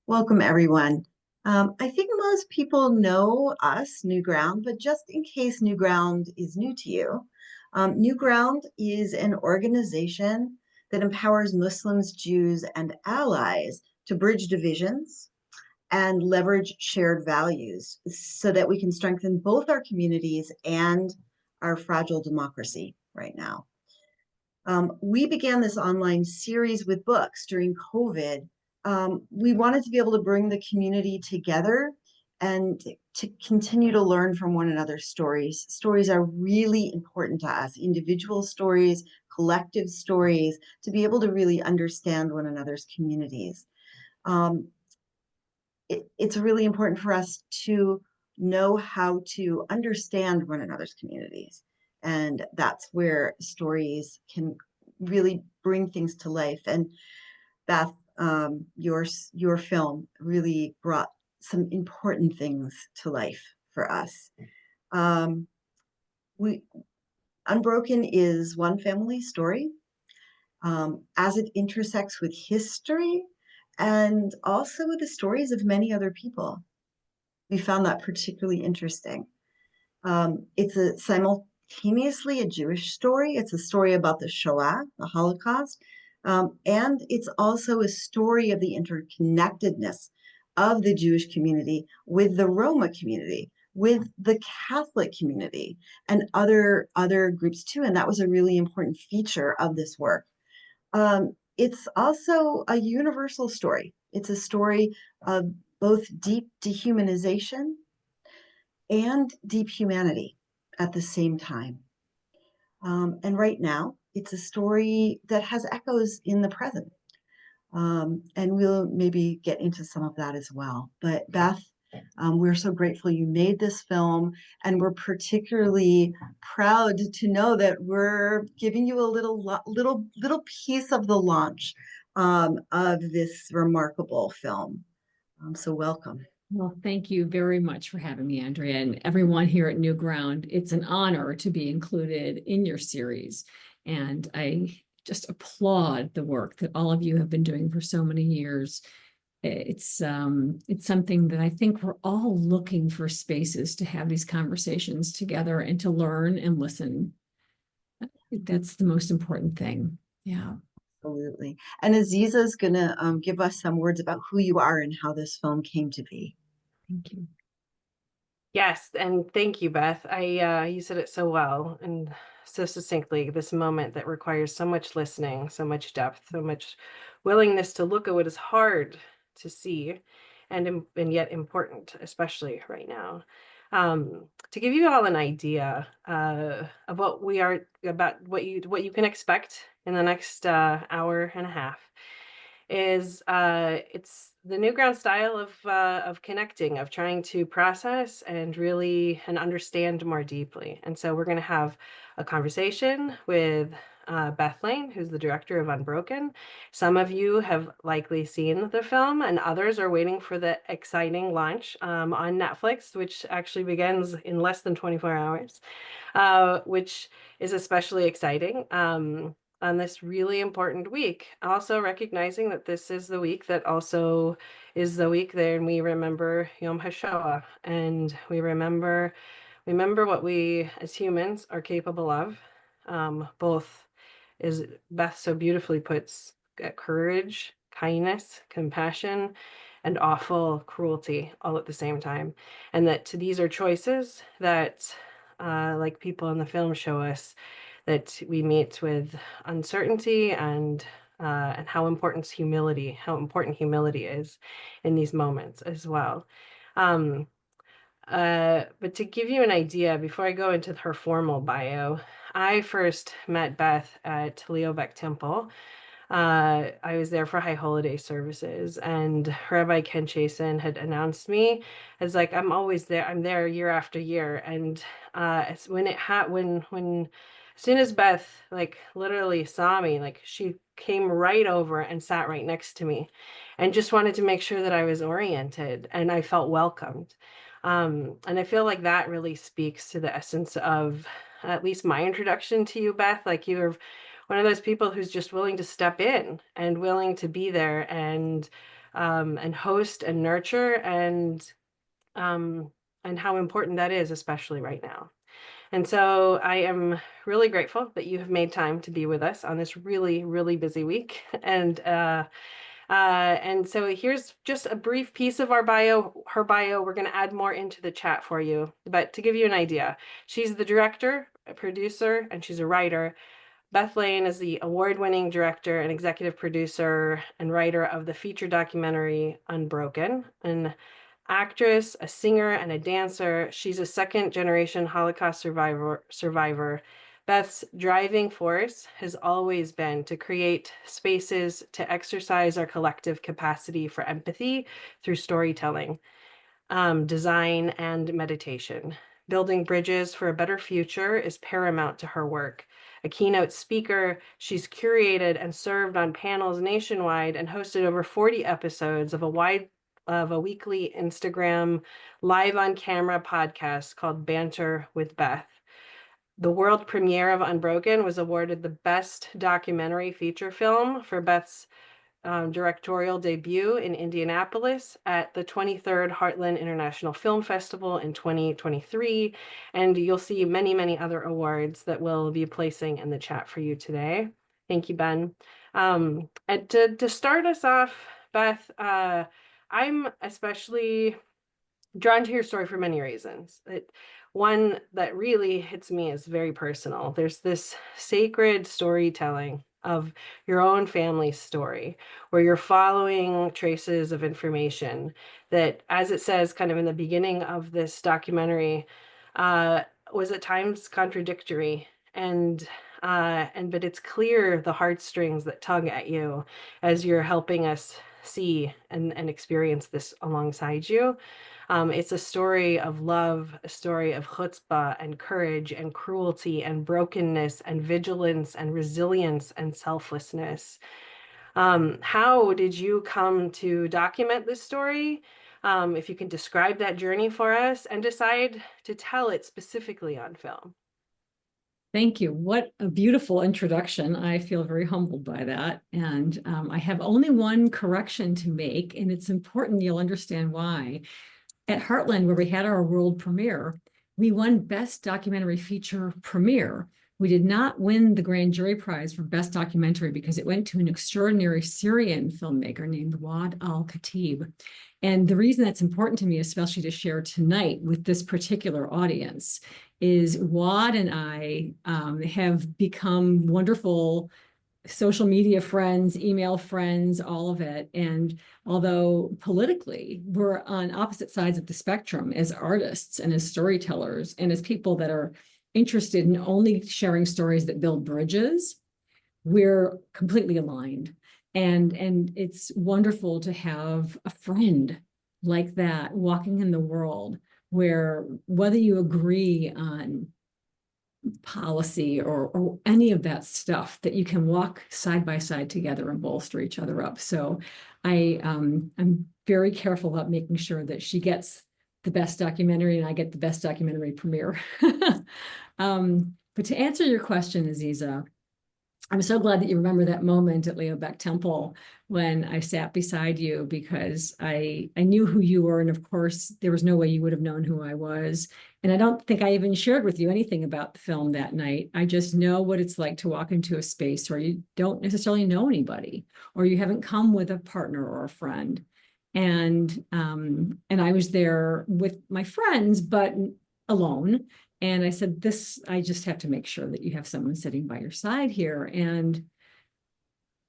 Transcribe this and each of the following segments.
Welcome, everyone. I think most people know us, NewGround, but just in case NewGround is new to you, NewGround is an organization that empowers Muslims, Jews, and allies to bridge divisions and leverage shared values so that we can strengthen both our communities and our fragile democracy right now. We began this online series with books during COVID. We wanted to be able to bring the community together and to continue to learn from one another's stories. Stories are really important to us, individual stories, collective stories, to be able to really understand one another's communities. Um, it's really important for us to know how to understand one another's communities. And that's where stories can really bring things to life. And Beth, your film really brought some important things to life for us. Um, we Unbroken is one family story as it intersects with history and also with the stories of many other people. We found that particularly interesting. It's a simultaneously a Jewish story. It's a story about the Shoah, the Holocaust, and it's also a story of the interconnectedness of the Jewish community with the Roma community, with the Catholic community, and other groups too. And that was a really important feature of this work. It's also a universal story. It's a story of both deep dehumanization and deep humanity at the same time. And right now, it's a story that has echoes in the present. And we'll maybe get into some of that as well. But Beth, we're so grateful you made this film, and we're particularly proud to know that we're giving you a little piece of the launch of this remarkable film. So welcome. Well, thank you very much for having me, Andrea, and everyone here at NewGround. It's an honor to be included in your series, and I just applaud the work that all of you have been doing for so many years. It's something that I think we're all looking for spaces to have these conversations together and to learn and listen. I think that's the most important thing. Yeah. Absolutely. And Aziza is going to give us some words about who you are and how this film came to be. Thank you. Yes, and thank you, Beth. You said it so well and so succinctly. This moment that requires so much listening, so much depth, so much willingness to look at what is hard to see, and yet important, especially right now. To give you all an idea of what we are about, what you can expect in the next hour and a half is it's the NewGround style of connecting, of trying to process and really and understand more deeply. And so we're going to have a conversation with Beth Lane, who's the director of UnBroken. Some of you have likely seen the film, and others are waiting for the exciting launch on Netflix, which actually begins in less than 24 hours, which is especially exciting. On this really important week. Also recognizing that this is the week that also is the week there and we remember Yom HaShoah, and we remember what we as humans are capable of. Both, as Beth so beautifully puts, courage, kindness, compassion, and awful cruelty all at the same time. And that these are choices that, like people in the film show us, that we meet with uncertainty and how important humility is in these moments as well. But to give you an idea, before I go into her formal bio, I first met Beth at Leobeck Temple. I was there for High Holiday services, and Rabbi Ken Chasen had announced me as like, I'm always there. I'm there year after year. And it's when it had when as soon as Beth like literally saw me, like she came right over and sat right next to me and just wanted to make sure that I was oriented and I felt welcomed. And I feel like that really speaks to the essence of at least my introduction to you, Beth. Like you're one of those people who's just willing to step in and willing to be there and and host and nurture, and how important that is, especially right now. And so I am really grateful that you have made time to be with us on this really, really busy week. And so here's just a brief piece of her bio. We're going to add more into the chat for you. But to give you an idea, she's the director, a producer, and she's a writer. Beth Lane is the award-winning director and executive producer and writer of the feature documentary UnBroken. An actress, a singer, and a dancer, she's a second-generation Holocaust survivor. Beth's driving force has always been to create spaces to exercise our collective capacity for empathy through storytelling, design, and meditation. Building bridges for a better future is paramount to her work. A keynote speaker, she's curated and served on panels nationwide and hosted over 40 episodes of a weekly Instagram live on camera podcast called Banter with Beth. The world premiere of UnBroken was awarded the Best Documentary Feature Film for Beth's directorial debut in Indianapolis at the 23rd Heartland International Film Festival in 2023. And you'll see many, many other awards that we'll be placing in the chat for you today. Thank you, Ben. And to start us off, Beth, I'm especially drawn to your story for many reasons. One that really hits me is very personal. There's this sacred storytelling of your own family's story, where you're following traces of information that, as it says kind of in the beginning of this documentary, was at times contradictory. But it's clear the heartstrings that tug at you as you're helping us see and experience this alongside you. It's a story of love, a story of chutzpah and courage and cruelty and brokenness and vigilance and resilience and selflessness. How did you come to document this story? If you can describe that journey for us and decide to tell it specifically on film. Thank you. What a beautiful introduction. I feel very humbled by that. And I have only one correction to make, and it's important you'll understand why. At Heartland, where we had our world premiere, we won Best Documentary Feature Premiere. We did not win the Grand Jury Prize for Best Documentary because it went to an extraordinary Syrian filmmaker named Wad al-Khatib. And the reason that's important to me, especially to share tonight with this particular audience, is Wad and I have become wonderful social media friends, email friends, all of it. And although politically we're on opposite sides of the spectrum as artists and as storytellers and as people that are interested in only sharing stories that build bridges, we're completely aligned. And it's wonderful to have a friend like that walking in the world where whether you agree on policy or any of that stuff, that you can walk side by side together and bolster each other up. So I'm very careful about making sure that she gets the best documentary and I get the best documentary premiere. But to answer your question, Aziza, I'm so glad that you remember that moment at Leo Beck Temple when I sat beside you, because I knew who you were. And of course, there was no way you would have known who I was. And I don't think I even shared with you anything about the film that night. I just know what it's like to walk into a space where you don't necessarily know anybody, or you haven't come with a partner or a friend. And I was there with my friends, but alone. And I said, I just have to make sure that you have someone sitting by your side here. And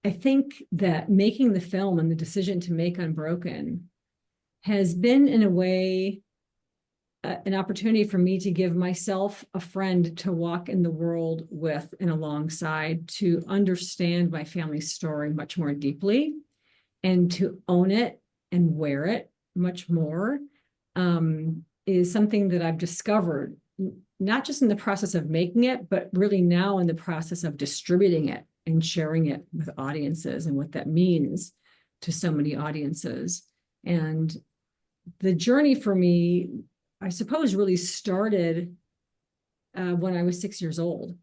I think that making the film and the decision to make UnBroken has been, in a way, an opportunity for me to give myself a friend to walk in the world with and alongside, to understand my family's story much more deeply and to own it and wear it much more, is something that I've discovered, not just in the process of making it, but really now in the process of distributing it and sharing it with audiences and what that means to so many audiences. And the journey for me, I suppose, really started when I was 6 years old.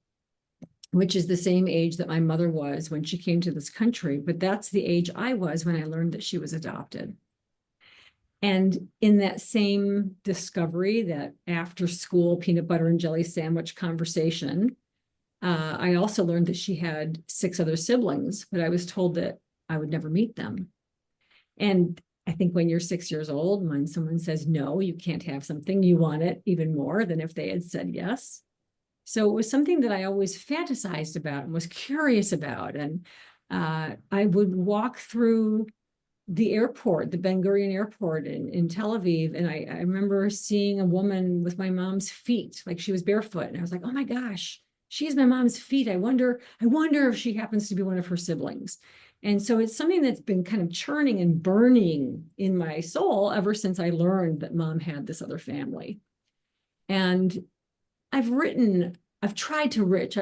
which is the same age that my mother was when she came to this country, but that's the age I was when I learned that she was adopted. And in that same discovery, that after school peanut butter and jelly sandwich conversation, I also learned that she had 6 other siblings, but I was told that I would never meet them. And I think when you're 6 years old, when someone says, no, you can't have something, you want it even more than if they had said yes. So it was something that I always fantasized about and was curious about. And I would walk through the airport, the Ben Gurion airport in Tel Aviv. And I remember seeing a woman with my mom's feet, like she was barefoot. And I was like, oh my gosh, she's my mom's feet. I wonder if she happens to be one of her siblings. And so it's something that's been kind of churning and burning in my soul ever since I learned that mom had this other family. And I've tried to write,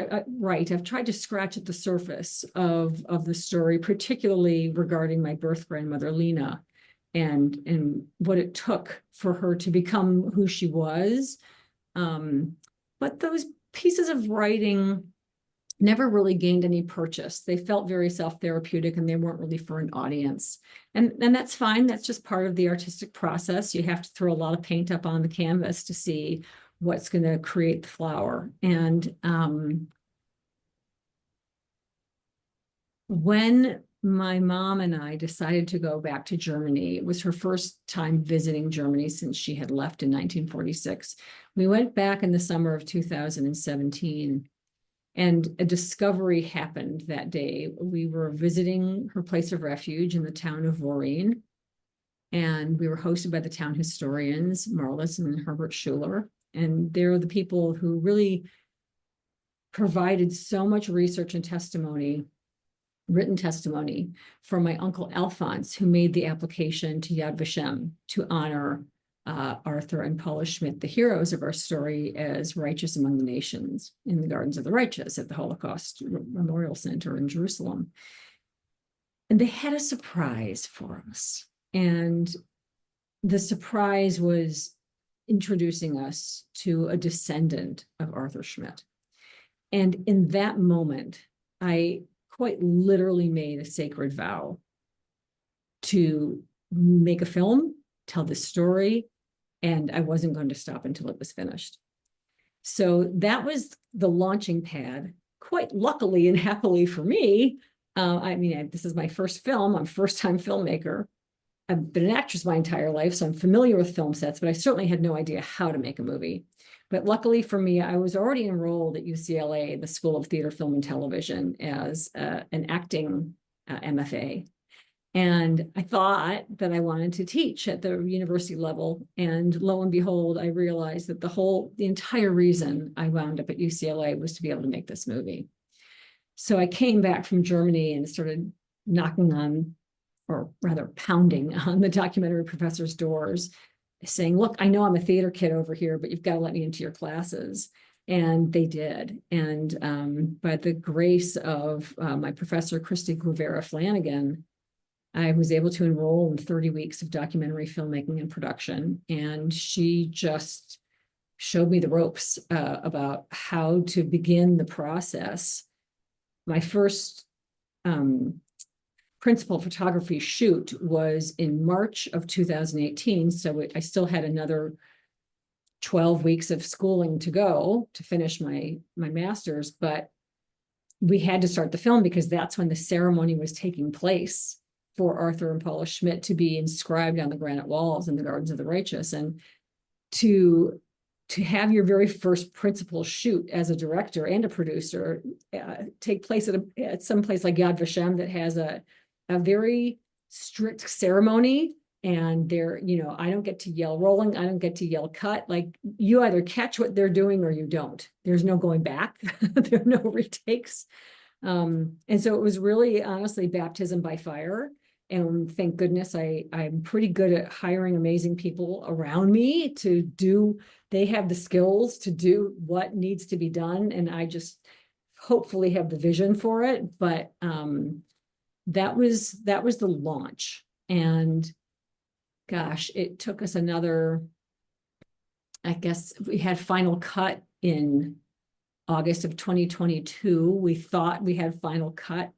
I've tried to scratch at the surface of the story, particularly regarding my birth grandmother, Lena, and what it took for her to become who she was. But those pieces of writing never really gained any purchase. They felt very self-therapeutic and they weren't really for an audience. And that's fine. That's just part of the artistic process. You have to throw a lot of paint up on the canvas to see what's going to create the flower. And when my mom and I decided to go back to Germany, it was her first time visiting Germany since she had left in 1946. We went back in the summer of 2017, and a discovery happened that day. We were visiting her place of refuge in the town of Voreen, and we were hosted by the town historians, Marlis and Herbert Schuler. And they're the people who really provided so much research and testimony, written testimony, from my uncle Alphonse, who made the application to Yad Vashem to honor Arthur and Paula Schmidt, the heroes of our story, as righteous among the nations in the Gardens of the Righteous at the Holocaust Memorial Center in Jerusalem. And they had a surprise for us. And the surprise was introducing us to a descendant of Arthur Schmidt. And in that moment, I quite literally made a sacred vow to make a film, tell this story, and I wasn't going to stop until it was finished. So that was the launching pad, quite luckily and happily for me. This is my first film. I'm a first-time filmmaker. I've been an actress my entire life, so I'm familiar with film sets, but I certainly had no idea how to make a movie. But luckily for me, I was already enrolled at UCLA, the School of Theater, Film, and Television, as an acting MFA. And I thought that I wanted to teach at the university level. And lo and behold, I realized that the entire reason I wound up at UCLA was to be able to make this movie. So I came back from Germany and started knocking on, or rather pounding on, the documentary professor's doors, saying, look, I know I'm a theater kid over here, but you've got to let me into your classes. And they did. And by the grace of my professor, Christy Guevara Flanagan, I was able to enroll in 30 weeks of documentary filmmaking and production. And she just showed me the ropes about how to begin the process. My first principal photography shoot was in March of 2018. So I still had another 12 weeks of schooling to go to finish my master's, but we had to start the film because that's when the ceremony was taking place for Arthur and Paula Schmidt to be inscribed on the granite walls in the Gardens of the Righteous. And to have your very first principal shoot as a director and a producer take place at some place like Yad Vashem that has a very strict ceremony, and I don't get to yell rolling, I don't get to yell cut. Like, you either catch what they're doing or you don't. There's no going back. There are no retakes. And so it was really, honestly, baptism by fire. And thank goodness I'm pretty good at hiring amazing people around me to do. They have the skills to do what needs to be done. And I just hopefully have the vision for it. But that was the launch. And gosh, it took us another, I guess we had final cut in August of 2022. We thought we had final cut.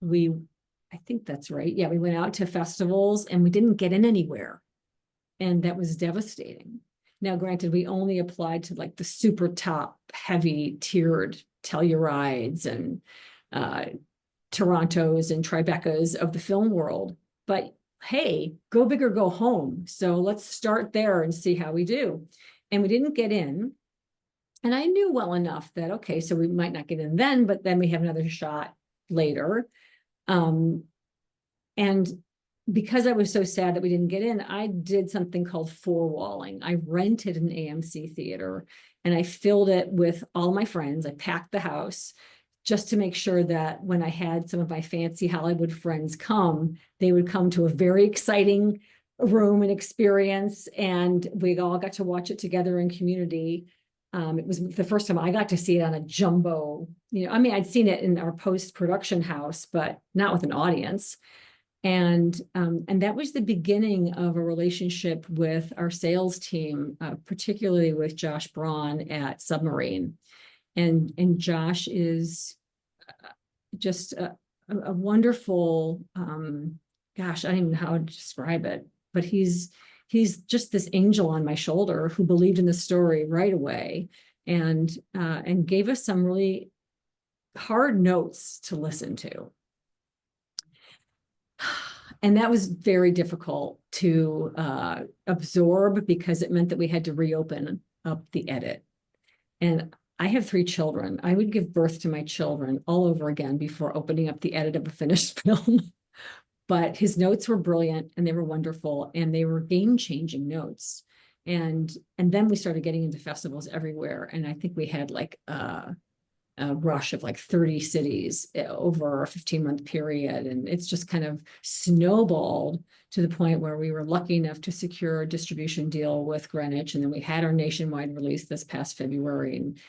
I think that's right. Yeah, we went out to festivals and we didn't get in anywhere. And that was devastating. Now, granted, we only applied to like the super top heavy tiered Tellurides and Torontos and Tribecas of the film world. But hey, go big or go home. So let's start there and see how we do. And we didn't get in. And I knew well enough that, okay, so we might not get in then, but then we have another shot later. And because I was so sad that we didn't get in, I did something called four-walling. I rented an AMC theater and I filled it with all my friends. I packed the house just to make sure that when I had some of my fancy Hollywood friends come, they would come to a very exciting room and experience. And we all got to watch it together in community. It was the first time I got to see it on a jumbo, I mean, I'd seen it in our post-production house, but not with an audience. And that was the beginning of a relationship with our sales team, particularly with Josh Braun at Submarine. And Josh is just a wonderful, gosh, I don't even know how to describe it, but he's just this angel on my shoulder who believed in the story right away and gave us some really hard notes to listen to. And that was very difficult to absorb because it meant that we had to reopen up the edit. And I have 3 children. I would give birth to my children all over again before opening up the edit of a finished film. But his notes were brilliant and they were wonderful and they were game-changing notes. And then we started getting into festivals everywhere. And I think we had like a rush of like 30 cities over a 15-month period. And it's just kind of snowballed to the point where we were lucky enough to secure a distribution deal with Greenwich. And then we had our nationwide release this past February. And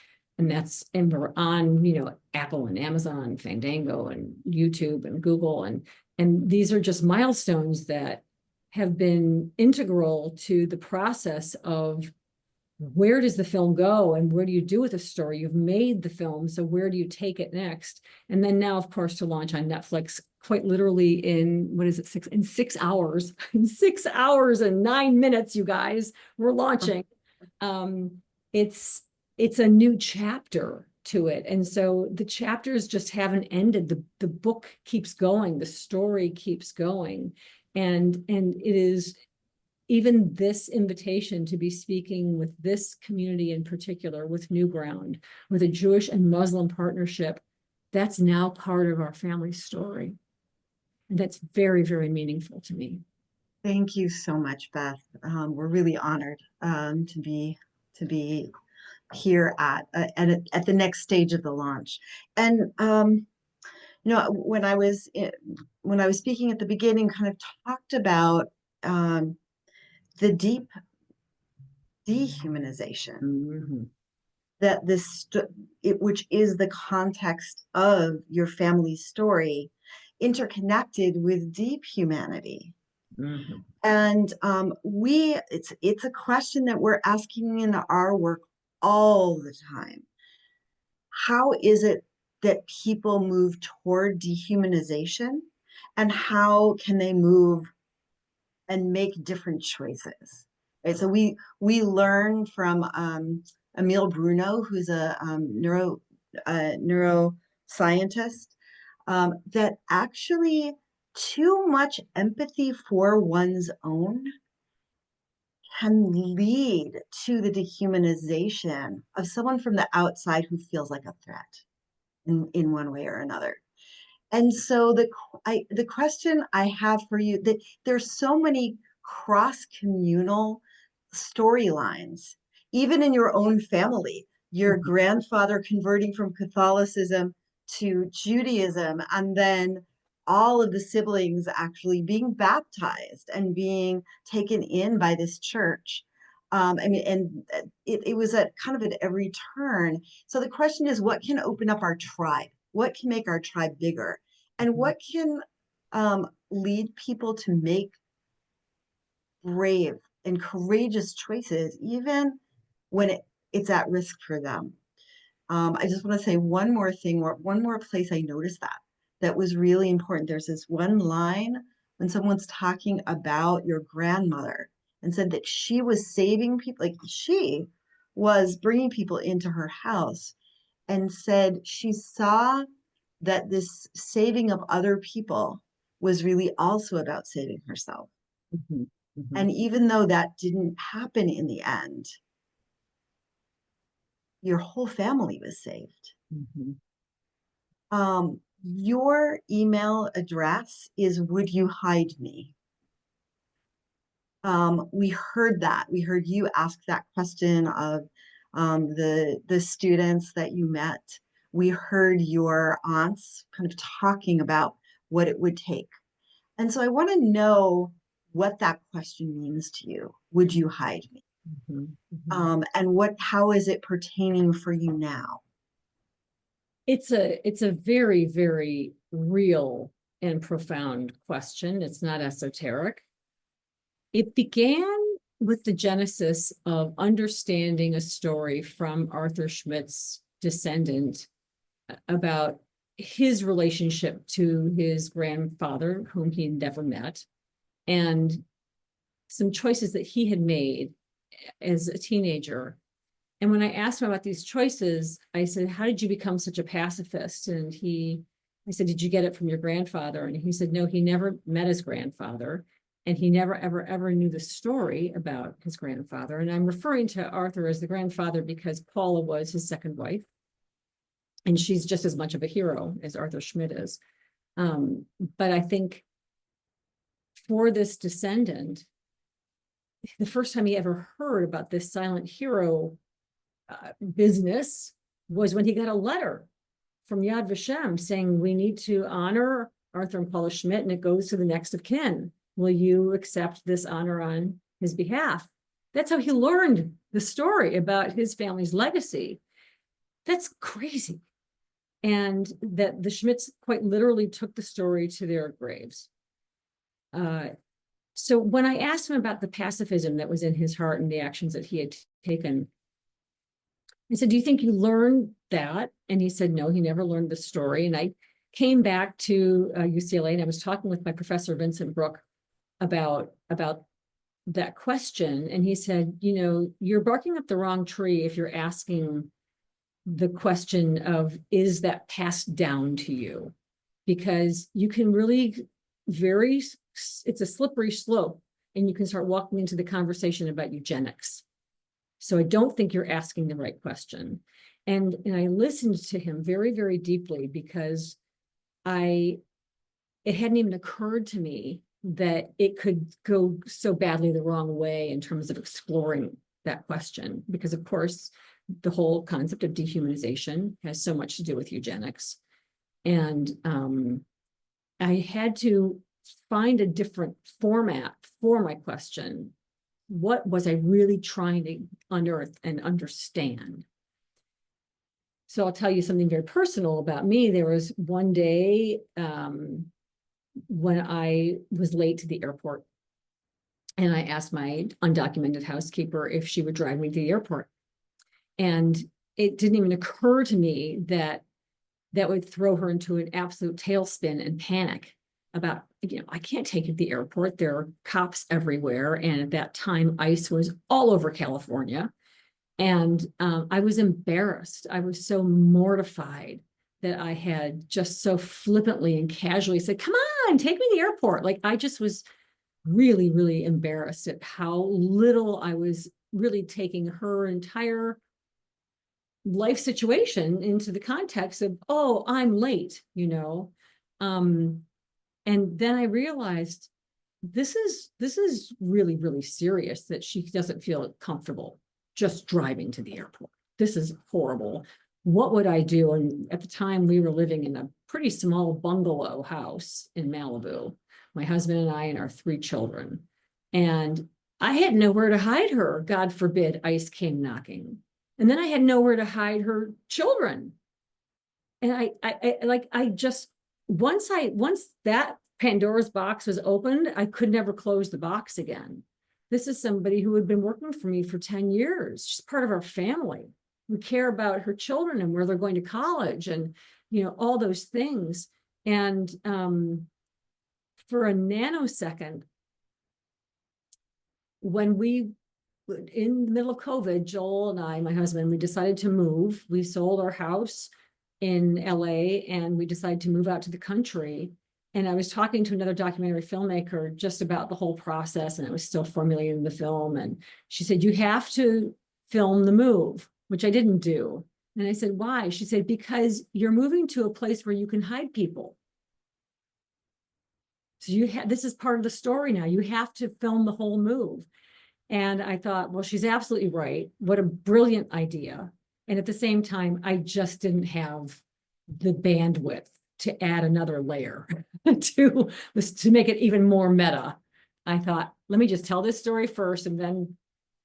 we're on, Apple and Amazon, and Fandango and YouTube and Google. And these are just milestones that have been integral to the process of where does the film go and what do you do with a story? You've made the film, so where do you take it next? And then now, of course, to launch on Netflix quite literally in, 6 hours, in 6 hours and 9 minutes, you guys, we're launching. It's a new chapter to it. And so the chapters just haven't ended. The book keeps going, the story keeps going. And it is even this invitation to be speaking with this community in particular, with NewGround, with a Jewish and Muslim partnership, that's now part of our family story. And that's very, very meaningful to me. Thank you so much, Beth. We're really honored to be here at the next stage of the launch. And when I was speaking at the beginning, kind of talked about the deep dehumanization that which is the context of your family's story, interconnected with deep humanity. And it's a question that we're asking in our work all the time. How is it that people move toward dehumanization, and how can they move and make different choices? Right. So we learn from Emil Bruno, who's a neuroscientist, that actually too much empathy for one's own can lead to the dehumanization of someone from the outside who feels like a threat in one way or another. And so the question I have for you, that there's so many cross-communal storylines, even in your own family, your grandfather converting from Catholicism to Judaism, and then all of the siblings actually being baptized and being taken in by this church. It was at every turn. So the question is, what can open up our tribe? What can make our tribe bigger? And what can lead people to make brave and courageous choices, even when it's at risk for them? I just want to say one more thing, or one more place I noticed that was really important. There's this one line when someone's talking about your grandmother and said that she was saving people, like she was bringing people into her house, and said she saw that this saving of other people was really also about saving herself. Mhm, mhm, And even though that didn't happen in the end, your whole family was saved. mhm. Your email address is Would You Hide Me? We heard that. We heard you ask that question of the students that you met. We heard your aunts kind of talking about what it would take. And so I want to know what that question means to you. Would you hide me? Mhm, mhm. And how is it pertaining for you now? It's a very, very real and profound question. It's not esoteric. It began with the genesis of understanding a story from Arthur Schmidt's descendant about his relationship to his grandfather, whom he never met, and some choices that he had made as a teenager. And when I asked him about these choices, I said, "How did you become such a pacifist?" I said, "Did you get it from your grandfather?" And he said, "No, he never met his grandfather. And he never, ever, ever knew the story about his grandfather." And I'm referring to Arthur as the grandfather because Paula was his second wife. And she's just as much of a hero as Arthur Schmidt is. But I think for this descendant, the first time he ever heard about this silent hero business was when he got a letter from Yad Vashem saying, "We need to honor Arthur and Paula Schmidt, and it goes to the next of kin. Will you accept this honor on his behalf?" That's how he learned the story about his family's legacy. That's crazy. And that the Schmidts quite literally took the story to their graves. So when I asked him about the pacifism that was in his heart and the actions that he had taken, I said, "Do you think you learned that?" And he said, "No, he never learned the story." And I came back to UCLA, and I was talking with my professor, Vincent Brook, about that question. And he said, "You're barking up the wrong tree if you're asking the question of, is that passed down to you? Because you can really it's a slippery slope, and you can start walking into the conversation about eugenics. So I don't think you're asking the right question." And I listened to him very, very deeply because it hadn't even occurred to me that it could go so badly the wrong way in terms of exploring that question. Because of course, the whole concept of dehumanization has so much to do with eugenics. And I had to find a different format for my question. What was I really trying to unearth and understand? So I'll tell you something very personal about me. There was one day when I was late to the airport, and I asked my undocumented housekeeper if she would drive me to the airport. And it didn't even occur to me that would throw her into an absolute tailspin and panic about, I can't take you to the airport. There are cops everywhere. And at that time, ICE was all over California. And I was embarrassed. I was so mortified that I had just so flippantly and casually said, "Come on, take me to the airport." Like, I just was really, really embarrassed at how little I was really taking her entire life situation into the context of, "Oh, I'm late," and then I realized this is really, really serious, that she doesn't feel comfortable just driving to the airport. This is horrible. What would I do? And at the time, we were living in a pretty small bungalow house in Malibu, my husband and I and our 3 children. And I had nowhere to hide her. God forbid ICE came knocking. And then I had nowhere to hide her children. And I just, once that Pandora's box was opened, I could never close the box again. This is somebody who had been working for me for 10 years. She's part of our family. we care about her children and where they're going to college and, all those things. And for a nanosecond, when we, in the middle of COVID, Joel and I, my husband, we decided to move. We sold our house in LA and we decided to move out to the country. And I was talking to another documentary filmmaker just about the whole process, and I was still formulating the film. And she said, you have to film the move, which I didn't do. And I said, why? She said, because you're moving to a place where you can hide people. So this is part of the story now. You have to film the whole move. And I thought, well, she's absolutely right. What a brilliant idea. And at the same time, I just didn't have the bandwidth to add another layer to make it even more meta. I thought, let me just tell this story first, and then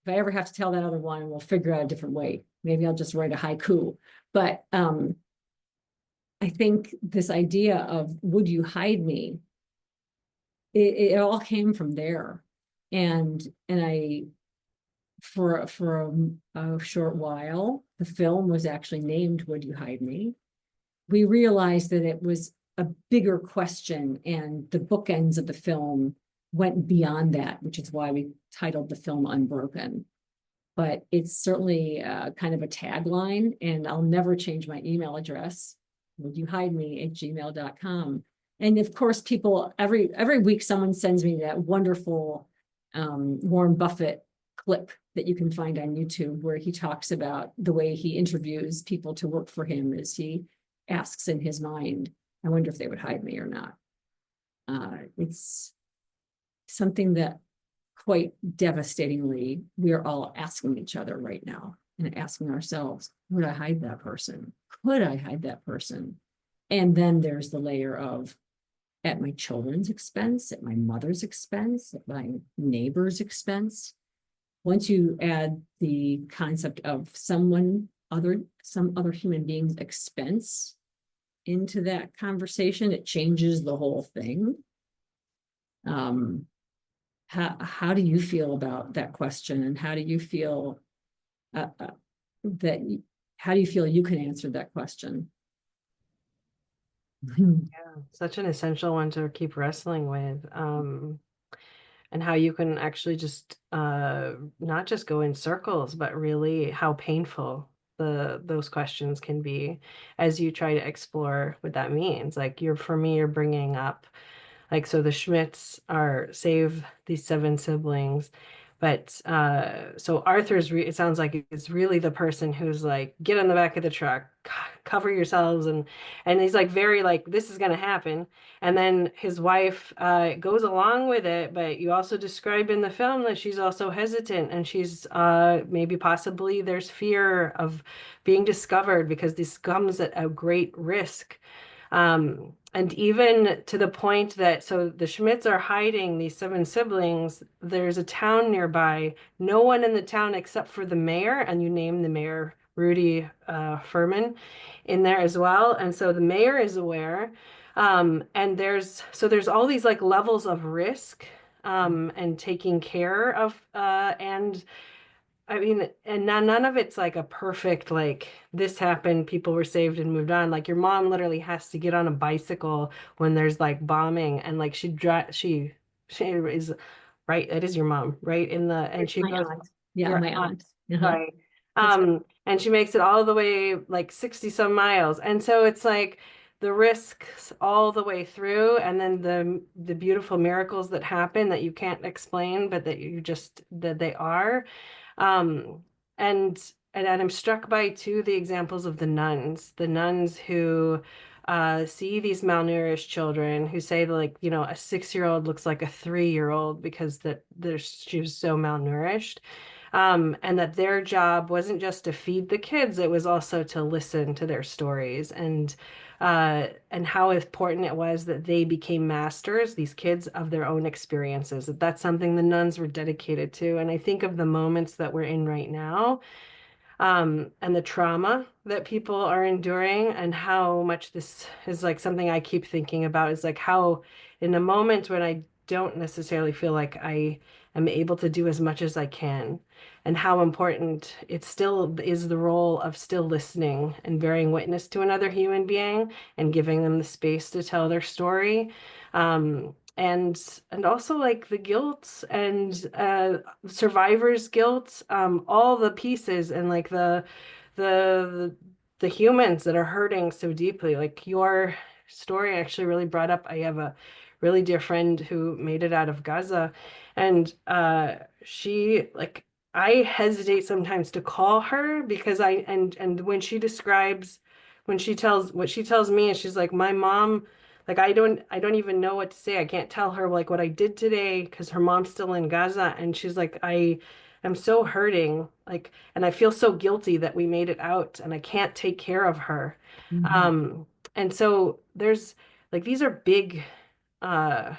if I ever have to tell that other one, we'll figure out a different way. Maybe I'll just write a haiku. But I think this idea of would you hide me, it all came from there. And I, for a short while, the film was actually named Would You Hide Me? We realized that it was a bigger question, and the bookends of the film went beyond that, which is why we titled the film Unbroken. But it's certainly kind of a tagline, and I'll never change my email address, wouldyohideme@gmail.com. And of course, people, every week, someone sends me that wonderful Warren Buffett clip that you can find on YouTube, where he talks about the way he interviews people to work for him, as he asks in his mind, I wonder if they would hide me or not. It's something that quite devastatingly we're all asking each other right now, and asking ourselves, would I hide that person? Could I hide that person? And then there's the layer of, at my children's expense, at my mother's expense, at my neighbor's expense. Once you add the concept of some other human being's expense into that conversation, it changes the whole thing. How do you feel about that question? And how do you feel how do you feel you can answer that question? Yeah, such an essential one to keep wrestling with. And how you can actually just not just go in circles, but really how painful those questions can be as you try to explore what that means. Like for me, you're bringing up, like, so the Schmidts save these 7 siblings, but so it sounds like it's really the person who's like, get on the back of the truck, cover yourselves, and he's like very like, this is gonna happen. And then his wife goes along with it, but you also describe in the film that she's also hesitant, and she's maybe possibly there's fear of being discovered because this comes at a great risk. And even to the point that, so the Schmidts are hiding these 7 siblings. There's a town nearby, no one in the town except for the mayor, and you name the mayor, Rudy Furman, in there as well. And so the mayor is aware. And there's all these like levels of risk and taking care of, and I mean, and none of it's like a perfect, like this happened, people were saved and moved on. Like your mom literally has to get on a bicycle when there's like bombing, and like she is right. It is your mom, right? And It's she my goes, aunt. Yeah, your my aunt. right. That's right. And she makes it all the way like 60 some miles. And so it's like the risks all the way through, and then the beautiful miracles that happen that you can't explain, but that they are. Um, and I'm struck by too the examples of the nuns who see these malnourished children, who say like, a 6-year-old looks like a 3-year-old because she was so malnourished. And that their job wasn't just to feed the kids, it was also to listen to their stories, and how important it was that they became masters, these kids, of their own experiences. That's something the nuns were dedicated to. And I think of the moments that we're in right now, and the trauma that people are enduring, and how much this is like something I keep thinking about, is like how in a moment when I don't necessarily feel like I am able to do as much as I can, and how important it still is the role of still listening and bearing witness to another human being and giving them the space to tell their story. And also like the guilt and survivor's guilt, all the pieces and like the the humans that are hurting so deeply. Like your story actually really brought up. I have a really dear friend who made it out of Gaza, and she like I hesitate sometimes to call her because and when she describes when she tells what she tells me, and she's like, my mom, like I don't even know what to say. I can't tell her like what I did today because her mom's still in Gaza, and she's like, I am so hurting, like, and I feel so guilty that we made it out and I can't take care of her. Mhm. And so there's like these are big, uh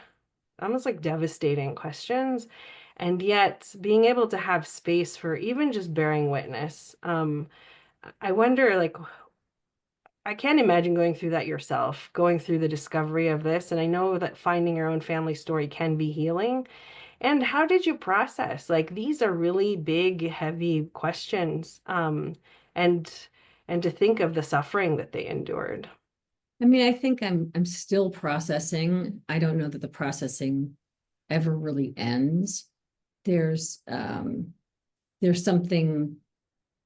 almost like devastating questions. And yet being able to have space for even just bearing witness. I wonder, like, I can't imagine going through that yourself, going through the discovery of this. And I know that finding your own family story can be healing. And how did you process? Like, these are really big, heavy questions. And and to think of the suffering that they endured. I mean, I think I'm still processing. I don't know that the processing ever really ends. There's there's something,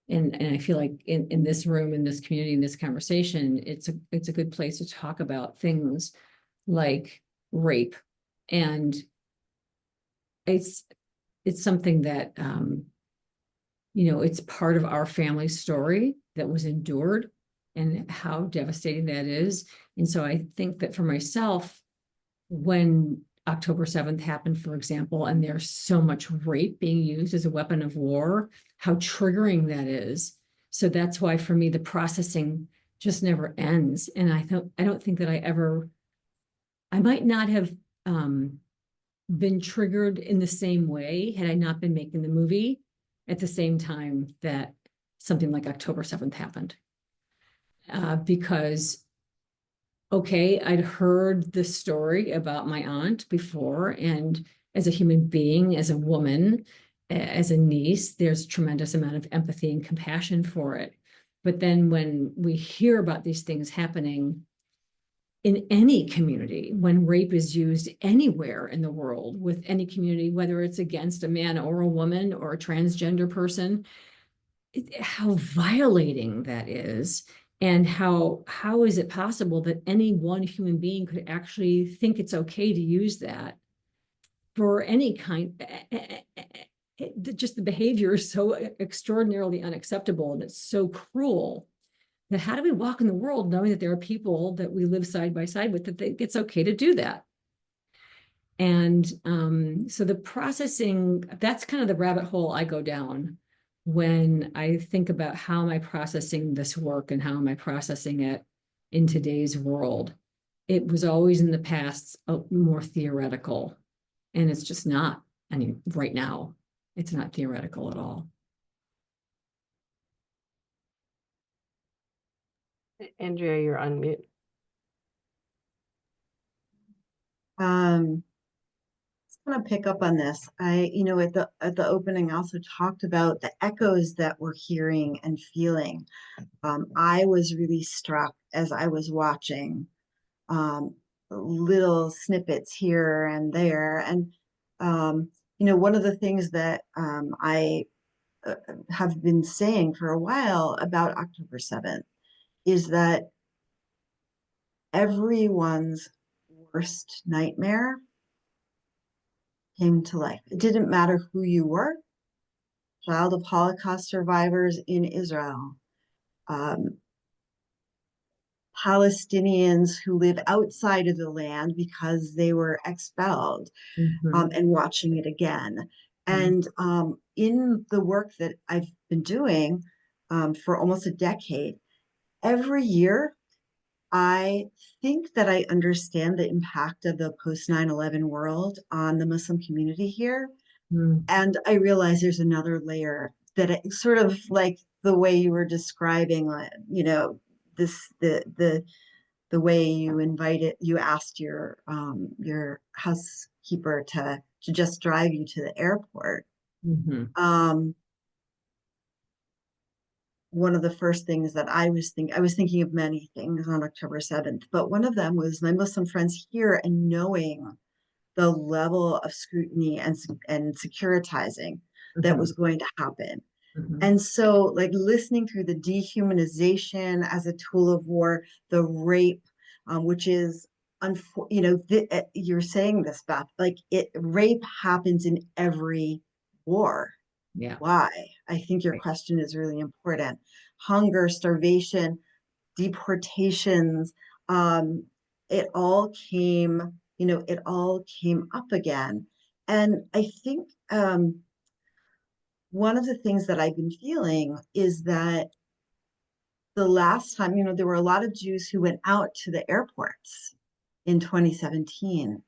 and I feel like in this room, in this community, in this conversation, it's a good place to talk about things like rape. And it's it's something that it's part of our family story that was endured and how devastating that is. And so I think that for myself, when October 7th happened, for example, and there's so much rape being used as a weapon of war, how triggering that is. So that's why for me, the processing just never ends. And I don't think that I might not have been triggered in the same way had I not been making the movie at the same time that something like October 7th happened. Because okay, I'd heard the story about my aunt before, and as a human being, as a woman, as a niece, there's a tremendous amount of empathy and compassion for it. But then when we hear about these things happening in any community, when rape is used anywhere in the world with any community, whether it's against a man or a woman or a transgender person, how violating that is. And how is it possible that any one human being could actually think it's okay to use that for any kind? Just the behavior is so extraordinarily unacceptable, and it's so cruel that how do we walk in the world knowing that there are people that we live side by side with that it's okay to do that? And so the processing, that's kind of the rabbit hole I go down when I think about how am I processing this work and how am I processing it in today's world. It was always in the past more theoretical, and it's just not. I mean, right now, it's not theoretical at all. Andrea, you're on mute. Um, Want to pick up on this. At the opening, I also talked about the echoes that we're hearing and feeling. I was really struck as I was watching little snippets here and there, and one of the things that I have been saying for a while about October 7th is that everyone's worst nightmare came to life. It didn't matter who you were, child of Holocaust survivors in Israel, um, Palestinians who live outside of the land because they were expelled, Mhm. and watching it again. Mhm. And in the work that I've been doing for almost a decade, every year I think that I understand the impact of the post 9/11 world on the Muslim community here. Mhm. And I realize there's another layer that sort of like the way you were describing, this the way you asked your housekeeper to to just drive you to the airport. Mm-hmm. One of the first things that I was thinking of many things on October 7th, but one of them was my Muslim friends here and knowing the level of scrutiny and securitizing that Mm-hmm. was going to happen. Mm-hmm. And so, like listening through the dehumanization as a tool of war, the rape, which is, you're saying this, Beth, like rape happens in every war. Yeah. Why? I think your Right. question is really important. Hunger, starvation, deportations, it all came, it all came up again. And I think one of the things that I've been feeling is that the last time, there were a lot of Jews who went out to the airports in 2017.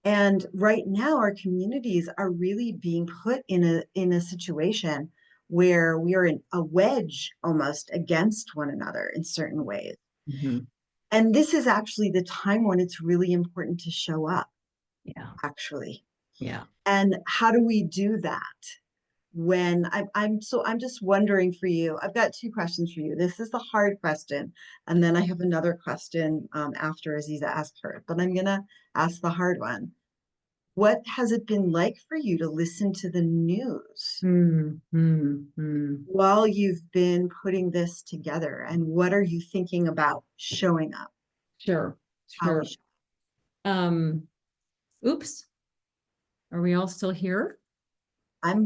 And right now, our communities are really being put in a situation where we are in a wedge almost against one another in certain ways. Mm-hmm. And this is actually the time when it's really important to show up, Yeah. actually. Yeah. And how do we do that? When I'm just wondering for you, I've got two questions for you. This is the hard question, and then I have another question after Aziza asked her, but I'm gonna ask the hard one. What has it been like for you to listen to the news Mm-hmm. while you've been putting this together? And what are you thinking about showing up? Sure. How we Sure. show Um, oops. Are we all still here?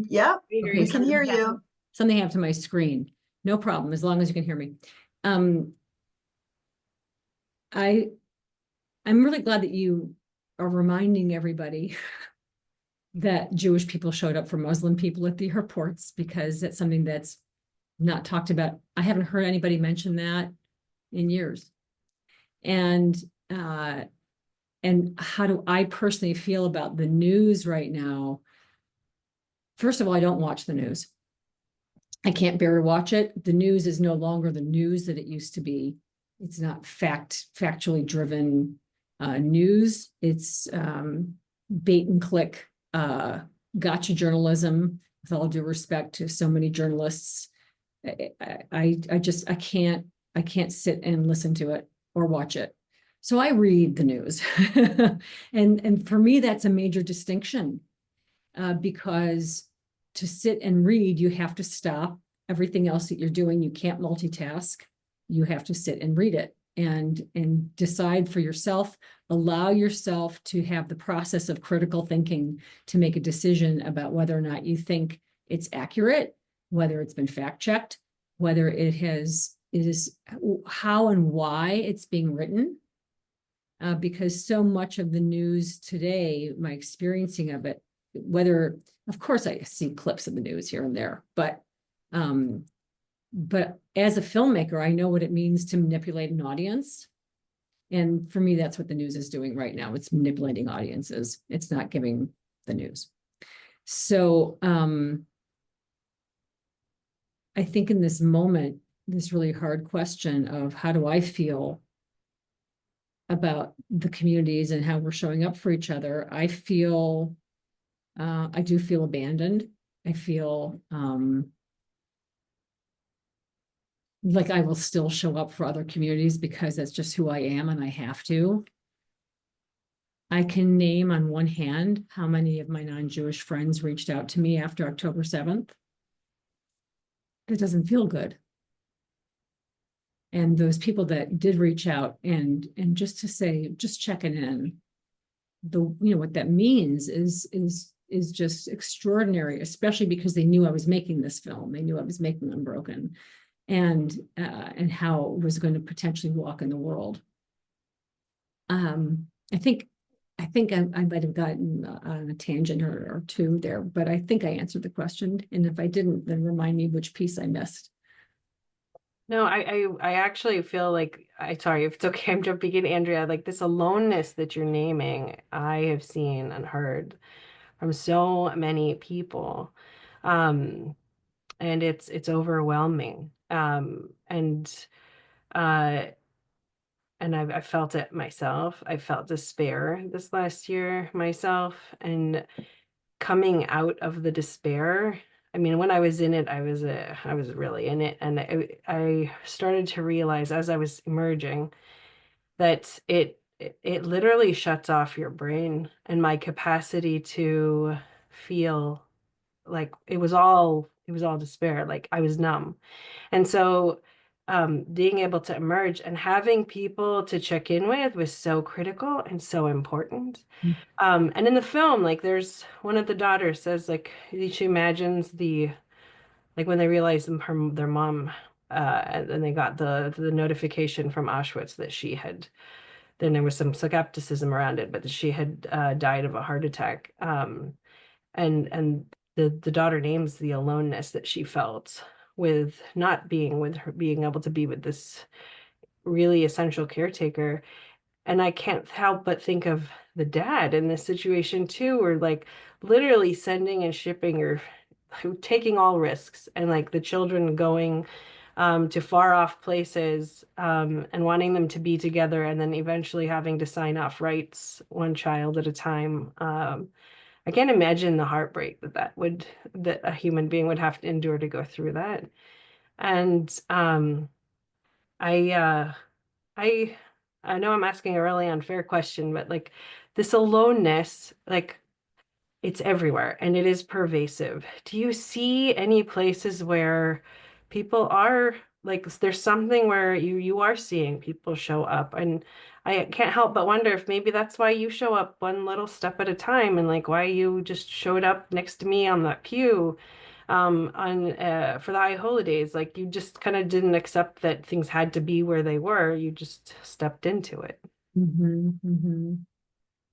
yeah, Okay, we can hear you. something happened to my screen. No problem, as long as you can hear me. Um, I I'm really glad that you are reminding everybody that Jewish people showed up for Muslim people at the airports, because that's something that's not talked about. I haven't heard anybody mention that in years. And uh, and how do I personally feel about the news right now? First of all, I don't watch the news. I can't bear to watch it. The news is no longer the news that it used to be. It's not factually driven news. It's bait and click gotcha journalism, with all due respect to so many journalists. I can't sit and listen to it or watch it. So I read the news. And for me, that's a major distinction, because to sit and read, you have to stop everything else that you're doing. You can't multitask. You have to sit and read it and decide for yourself. Allow yourself to have the process of critical thinking to make a decision about whether or not you think it's accurate, whether it's been fact checked, whether it is how and why it's being written. Because so much of the news today, my experiencing of it, whether, of course, I see clips of the news here and there, um, but as a filmmaker, I know what it means to manipulate an audience. And for me, that's what the news is doing right now. It's manipulating audiences. It's not giving the news. So I think in this moment, this really hard question of how do I feel about the communities and how we're showing up for each other, I do feel abandoned. I feel like I will still show up for other communities because that's just who I am and I have to. I can name on one hand how many of my non-Jewish friends reached out to me after October 7th. It doesn't feel good. And those people that did reach out and just to say, just checking in, what that means is just extraordinary, especially because they knew I was making this film. They knew I was making UnBroken, and how it was going to potentially walk in the world. I think I might have gotten on a tangent or two there, but I think I answered the question. And if I didn't, then remind me which piece I missed. No, I actually feel like sorry if it's okay, I'm jumping in, Andrea. Like this aloneness that you're naming, I have seen and heard from so many people. And it's overwhelming. And uh and I felt it myself. I felt despair this last year myself, and coming out of the despair. I mean, when I was in it, I was really in it, and I started to realize as I was emerging that it literally shuts off your brain, and my capacity to feel like it was all despair, like I was numb. And so being able to emerge and having people to check in with was so critical and so important. And in the film, like there's one of the daughters says like she imagines like when they realized their mom and then they got the notification from Auschwitz that she had, then there was some skepticism around it, but that she had died of a heart attack. And the daughter names the aloneness that she felt with not being with her, being able to be with this really essential caretaker. And I can't help but think of the dad in this situation too, where like literally sending and shipping or taking all risks, and like the children going to far off places and wanting them to be together, and then eventually having to sign off rights one child at a time. I can't imagine the heartbreak that a human being would have to endure to go through that. And I uh I I know I'm asking a really unfair question, but like this aloneness, like it's everywhere and it is pervasive. Do you see any places where people are like there's something where you are seeing people show up? And I can't help but wonder if maybe that's why you show up one little step at a time, and like why you just showed up next to me on that pew on for the high holidays. Like you just kind of didn't accept that things had to be where they were. You just stepped into it. I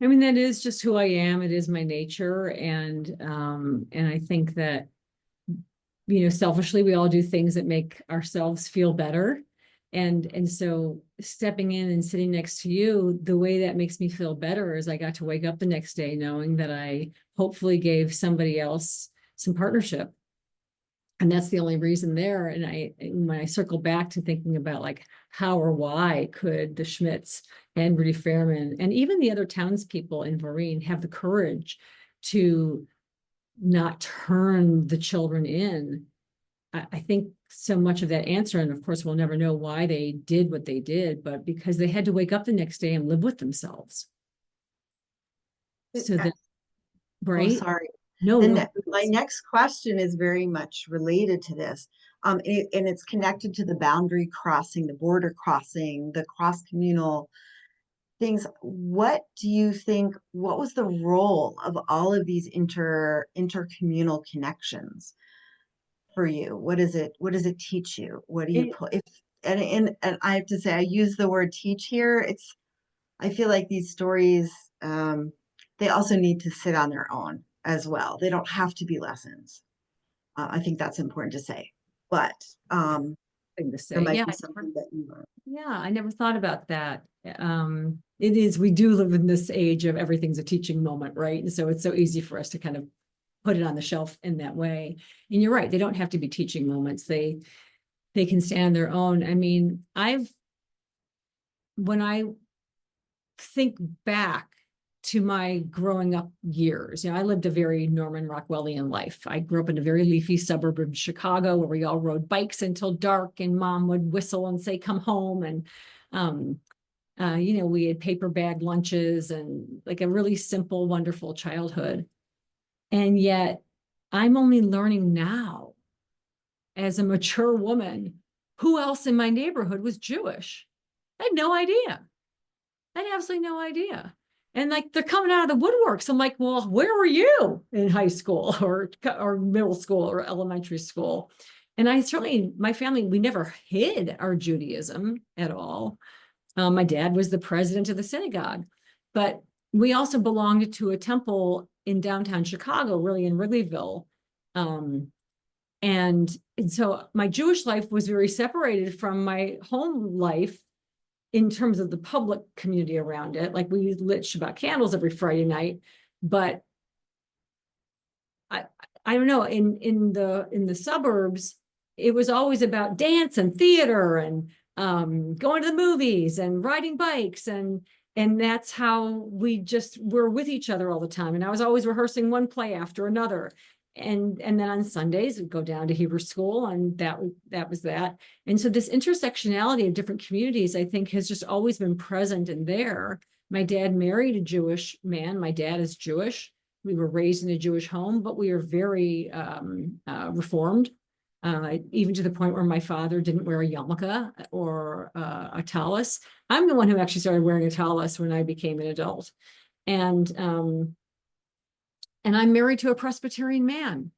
mean, that is just who I am. It is my nature. And I think that, you know, selfishly, we all do things that make ourselves feel better. And so stepping in and sitting next to you, the way that makes me feel better is I got to wake up the next day knowing that I hopefully gave somebody else some partnership. And that's the only reason there. And when I circle back to thinking about like how or why could the Schmidts and Rudy Fairman and even the other townspeople in Voreen have the courage to not turn the children in, I think so much of that answer, and of course we'll never know why they did what they did, but because they had to wake up the next day and live with themselves. So that, Oh, right? sorry. No. My next question is very much related to this. And it's connected to the boundary crossing, the border crossing, the cross-communal things. What do you think, what was the role of all of these intercommunal connections for you? What does it teach you? What do you It, put if and I have to say I use the word teach here. I feel like these stories they also need to sit on their own as well. They don't have to be lessons. I think that's important to say. But thing to there say. might Yeah, be something that you learn. yeah, I never thought about that. It is, we do live in this age of everything's a teaching moment, right? And so it's so easy for us to kind of put it on the shelf in that way. And you're right, they don't have to be teaching moments. They can stand their own. I mean, when I think back to my growing up years, you know, I lived a very Norman Rockwellian life. I grew up in a very leafy suburb of Chicago where we all rode bikes until dark and mom would whistle and say, come home. And, you know, we had paper bag lunches and like a really simple, wonderful childhood. And yet I'm only learning now as a mature woman, who else in my neighborhood was Jewish? I had no idea. I had absolutely no idea. And like they're coming out of the woodworks. I'm like, well, where were you in high school or middle school or elementary school? And I certainly, my family, we never hid our Judaism at all. My dad was the president of the synagogue, but we also belonged to a temple in downtown Chicago, really in Wrigleyville. Um, and so my Jewish life was very separated from my home life in terms of the public community around it. Like we lit Shabbat candles every Friday night, but I don't know, in the suburbs, it was always about dance and theater and going to the movies and riding bikes, and that's how we just were with each other all the time. And I was always rehearsing one play after another. And then on Sundays we'd go down to Hebrew school, and that was that. And so this intersectionality of different communities, I think, has just always been present and there. My dad married a Jewish man. My dad is Jewish. We were raised in a Jewish home, but we are very reformed, even to the point where my father didn't wear a yarmulke or a tallis. I'm the one who actually started wearing a tallis when I became an adult. And I'm married to a Presbyterian man.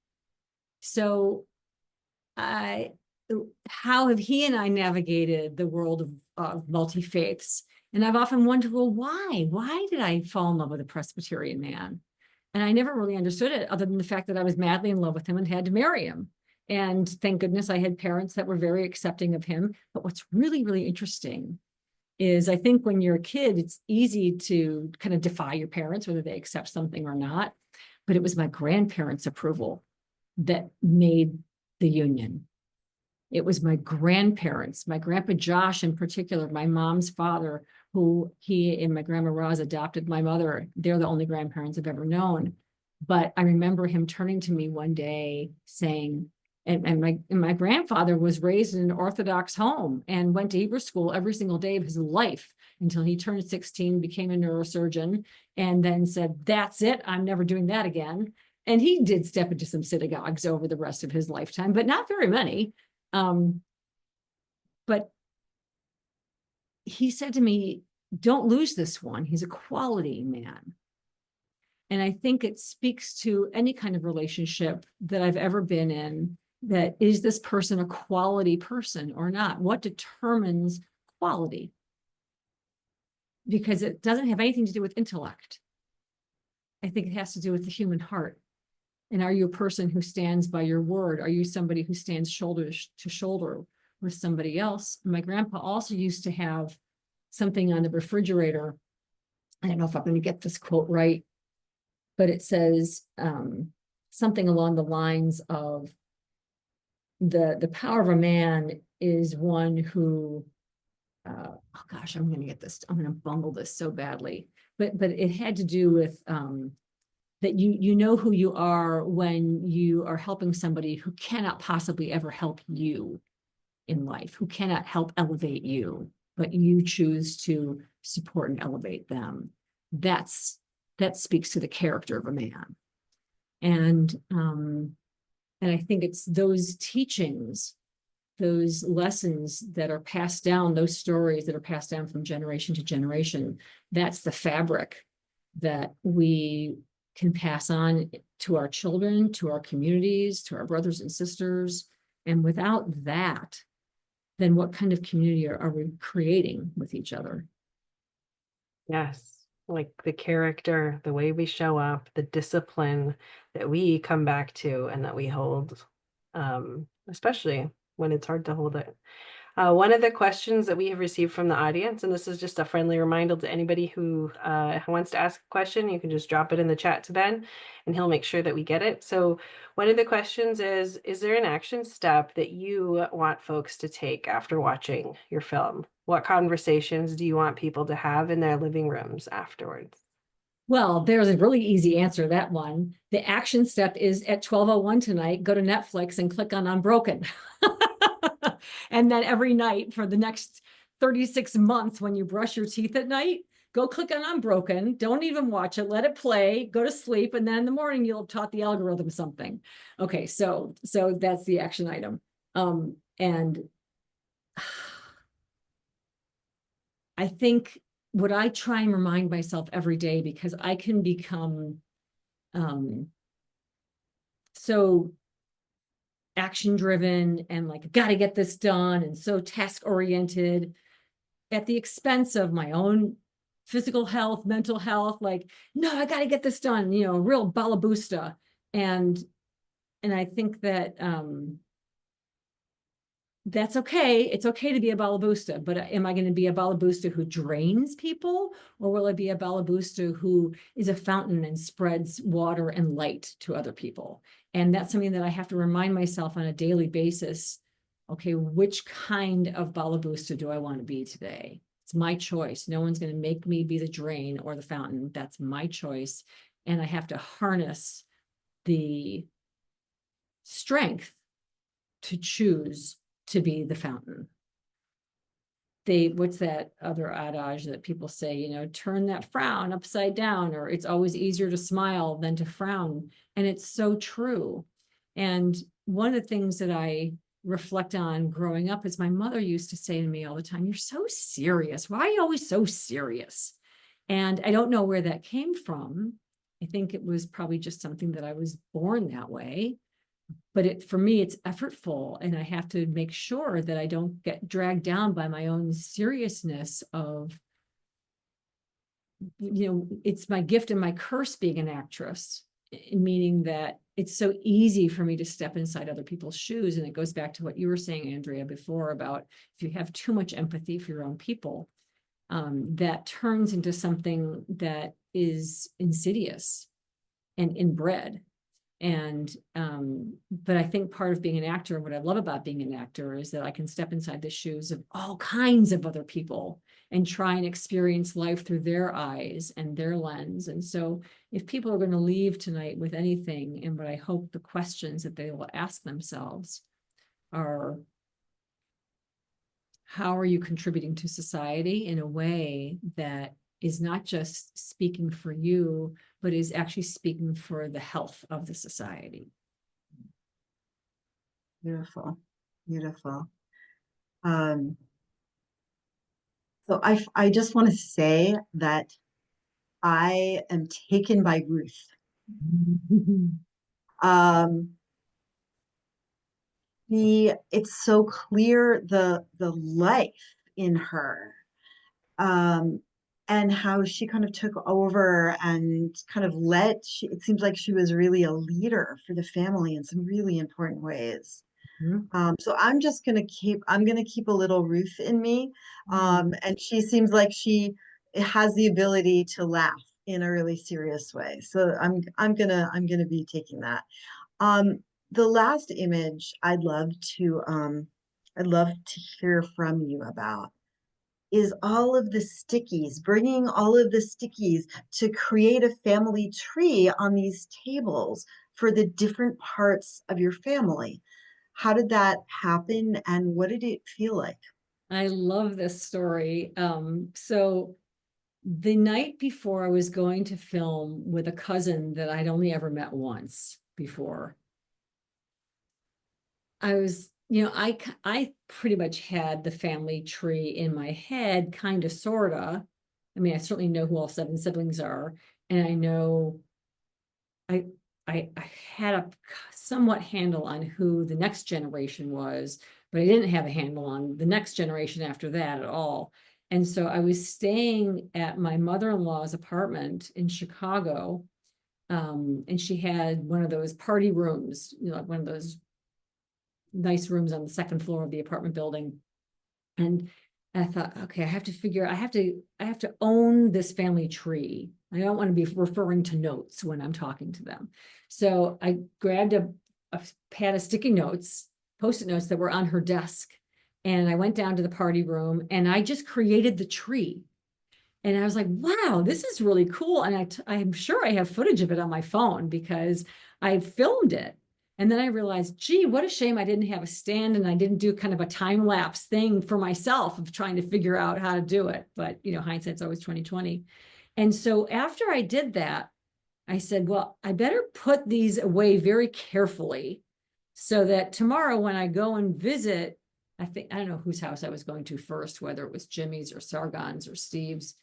So how have he and I navigated the world of multi-faiths? And I've often wondered, well, why? Why did I fall in love with a Presbyterian man? And I never really understood it, other than the fact that I was madly in love with him and had to marry him. And thank goodness I had parents that were very accepting of him. But what's really, really interesting is, I think when you're a kid, it's easy to kind of defy your parents, whether they accept something or not. But it was my grandparents' approval that made the union. It was my grandparents, my grandpa Josh in particular, my mom's father, who he and my grandma Roz adopted my mother. They're the only grandparents I've ever known. But I remember him turning to me one day saying, and my grandfather was raised in an Orthodox home and went to Hebrew school every single day of his life until he turned 16, became a neurosurgeon, and then said, that's it, I'm never doing that again. And he did step into some synagogues over the rest of his lifetime, but not very many. But he said to me, don't lose this one. He's a quality man. And I think it speaks to any kind of relationship that I've ever been in, that is this person a quality person or not? What determines quality? Because it doesn't have anything to do with intellect. I think it has to do with the human heart. And are you a person who stands by your word? Are you somebody who stands shoulder to shoulder with somebody else? My grandpa also used to have something on the refrigerator. I don't know if I'm going to get this quote right, but it says something along the lines of the power of a man is one who, oh gosh, I'm going to get this, I'm going to bungle this so badly, but it had to do with that you know who you are when you are helping somebody who cannot possibly ever help you in life, who cannot help elevate you, but you choose to support and elevate them. That speaks to the character of a man. And I think it's those teachings, those lessons that are passed down, those stories that are passed down from generation to generation, that's the fabric that we can pass on to our children, to our communities, to our brothers and sisters. And without that, then what kind of community are we creating with each other? Yes, like the character, the way we show up, the discipline that we come back to and that we hold, especially when it's hard to hold it. One of the questions that we have received from the audience, and this is just a friendly reminder to anybody who wants to ask a question, you can just drop it in the chat to Ben and he'll make sure that we get it. So one of the questions is there an action step that you want folks to take after watching your film? What conversations do you want people to have in their living rooms afterwards? Well, there's a really easy answer to that one. The action step is at 12:01 tonight, go to Netflix and click on UnBroken. And then every night for the next 36 months, when you brush your teeth at night, go click on UnBroken. Don't even watch it. Let it play. Go to sleep. And then in the morning, you'll have taught the algorithm something. Okay, so that's the action item. And I think what I try and remind myself every day, because I can become so action driven and like, got to get this done, and so task oriented at the expense of my own physical health, mental health. Like, no, I got to get this done, real balabusta. And I think that that's okay. It's okay to be a balabusta, but am I going to be a balabusta who drains people, or will I be a balabusta who is a fountain and spreads water and light to other people? And that's something that I have to remind myself on a daily basis okay, which kind of Balabusta do I want to be today? It's my choice. No one's going to make me be the drain or the fountain. That's my choice. And I have to harness the strength to choose to be the fountain. What's that other adage that people say, you know, turn that frown upside down, or it's always easier to smile than to frown. And it's so true. And one of the things that I reflect on growing up is my mother used to say to me all the time, you're so serious. Why are you always so serious? And I don't know where that came from. I think it was probably just something that I was born that way. But for me, it's effortful, and I have to make sure that I don't get dragged down by my own seriousness of, you know, it's my gift and my curse being an actress, meaning that it's so easy for me to step inside other people's shoes. And it goes back to what you were saying, Andrea, before about if you have too much empathy for your own people, that turns into something that is insidious and inbred. And but I think part of being an actor, what I love about being an actor, is that I can step inside the shoes of all kinds of other people and try and experience life through their eyes and their lens. And so if people are going to leave tonight with anything, and what I hope the questions that they will ask themselves are, how are you contributing to society in a way that is not just speaking for you, but is actually speaking for the health of the society? Beautiful, beautiful. So I just want to say that I am taken by Ruth. Um, it's so clear the life in her, um, and how she kind of took over and kind of it seems like she was really a leader for the family in some really important ways. So I'm gonna keep a little Ruth in me. And she seems like she has the ability to laugh in a really serious way. So I'm gonna be taking that. Um, the last image I'd love to hear from you about is all of the stickies, bringing all of the stickies to create a family tree on these tables for the different parts of your family. How did that happen, and what did it feel like? I love this story. So the night before, I was going to film with a cousin that I'd only ever met once before. I was, you know, I pretty much had the family tree in my head, kind of, sort of. I mean, I certainly know who all 7 siblings are, and I know I I had a somewhat handle on who the next generation was, but I didn't have a handle on the next generation after that at all. And so I was staying at my mother-in-law's apartment in Chicago, and she had one of those party rooms, you know, like one of those nice rooms on the second floor of the apartment building. And I thought, okay, I have to own this family tree. I don't want to be referring to notes when I'm talking to them. So I grabbed a pad of sticky notes, Post-it notes that were on her desk. And I went down to the party room and I just created the tree. And I was like, wow, this is really cool. And I'm sure I have footage of it on my phone because I filmed it. And then I realized, gee, what a shame I didn't have a stand and I didn't do kind of a time lapse thing for myself of trying to figure out how to do it. But, you know, hindsight's always 20/20. And so after I did that, I said, well, I better put these away very carefully so that tomorrow when I go and visit, I don't know whose house I was going to first, whether it was Jimmy's or Sargon's or Steve's.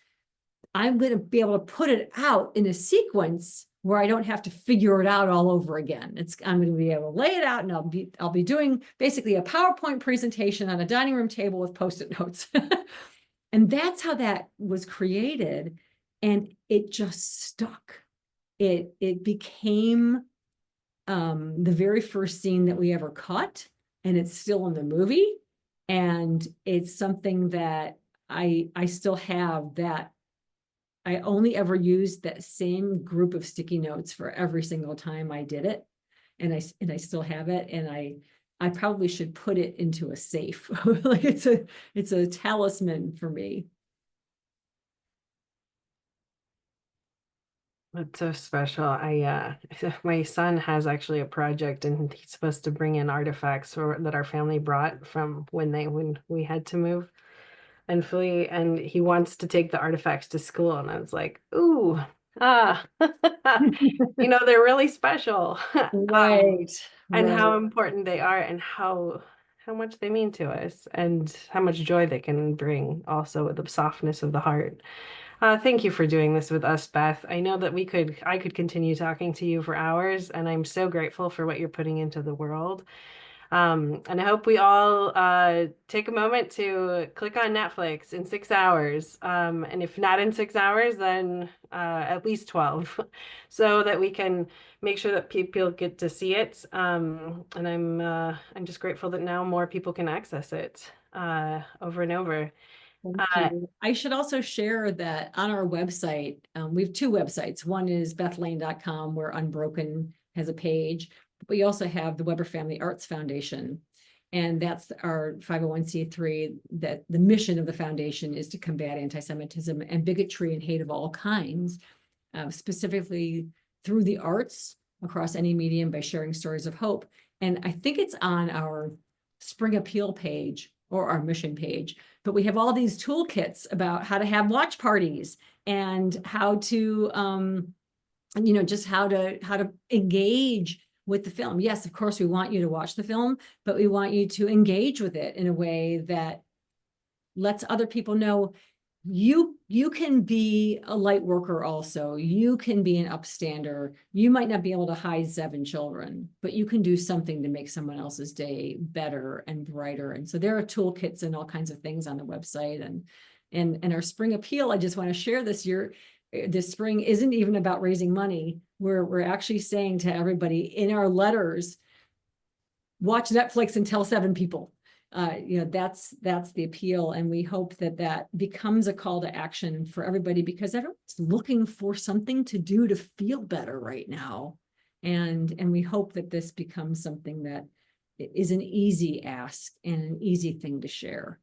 I'm going to be able to put it out in a sequence where I don't have to figure it out all over again. I'm going to be able to lay it out, and I'll be doing basically a PowerPoint presentation on a dining room table with Post-it notes. And that's how that was created. And it just stuck. It became the very first scene that we ever cut, and it's still in the movie. And it's something that I still have. That I only ever used that same group of sticky notes for every single time I did it. And I still have it. And I I probably should put it into a safe. Like it's a talisman for me. That's so special. My son has actually a project and he's supposed to bring in artifacts that our family brought from when we had to move and flee, and he wants to take the artifacts to school. And I was like, ooh, ah, they're really special. Right, And right. how important they are and how much they mean to us and how much joy they can bring also with the softness of the heart. Thank you for doing this with us, Beth. I know that I could continue talking to you for hours, and I'm so grateful for what you're putting into the world. And I hope we all take a moment to click on Netflix in 6 hours. And if not in 6 hours, then at least 12, so that we can make sure that people get to see it. And I'm just grateful that now more people can access it over and over. Thank Uh, you. I should also share that on our website, we have two websites. One is bethlane.com, where UnBroken has a page. We also have the Weber Family Arts Foundation, and that's our 501c3. That the mission of the foundation is to combat anti-Semitism and bigotry and hate of all kinds, specifically through the arts across any medium by sharing stories of hope. And I think it's on our Spring Appeal page or our mission page, but we have all these toolkits about how to have watch parties and how to just how to engage with the film. Yes, of course we want you to watch the film, but we want you to engage with it in a way that lets other people know you can be a light worker also. You can be an upstander. You might not be able to hide 7 children, but you can do something to make someone else's day better and brighter. And so there are toolkits and all kinds of things on the website. And our spring appeal, I just want to share this year. This spring isn't even about raising money. We're actually saying to everybody in our letters, watch Netflix and tell 7 people. That's the appeal, and we hope that becomes a call to action for everybody, because everyone's looking for something to do to feel better right now, and we hope that this becomes something that is an easy ask and an easy thing to share.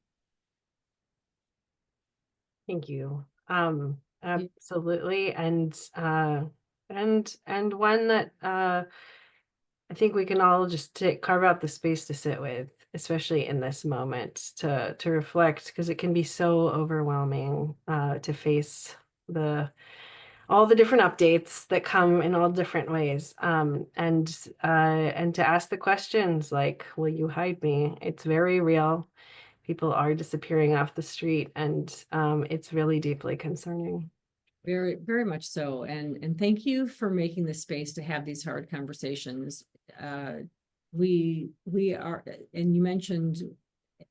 Thank you. Absolutely, and one that I think we can all just carve out the space to sit with, especially in this moment, to reflect, because it can be so overwhelming to face all the different updates that come in all different ways, and to ask the questions like, will you hide me? It's very real. People are disappearing off the street, and it's really deeply concerning. Very, very much so. And thank you for making the space to have these hard conversations. We are, and you mentioned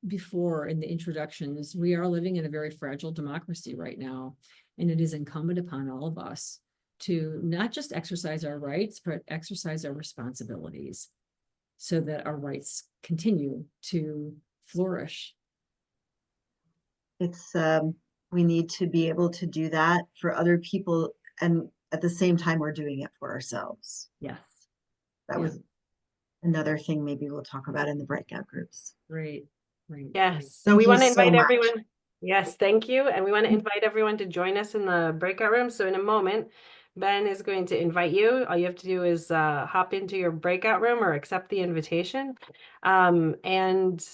before in the introductions, we are living in a very fragile democracy right now. And it is incumbent upon all of us to not just exercise our rights, but exercise our responsibilities so that our rights continue to flourish. It's we need to be able to do that for other people, and at the same time we're doing it for ourselves. Yes. That was another thing maybe we'll talk about in the breakout groups. Great. Great. Yes. So Thank we you want to so invite much. everyone. Yes, thank you. And we want to invite everyone to join us in the breakout room. So in a moment, Ben is going to invite you. All you have to do is hop into your breakout room or accept the invitation. And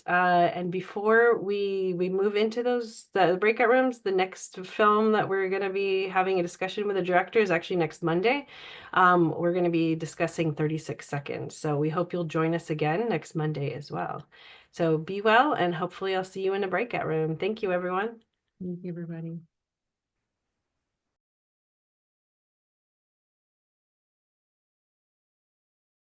before we move into the breakout rooms, the next film that we're going to be having a discussion with the director is actually next Monday. We're going to be discussing 36 Seconds. So we hope you'll join us again next Monday as well. So be well, and hopefully I'll see you in a breakout room. Thank you, everyone. Thank you, everybody.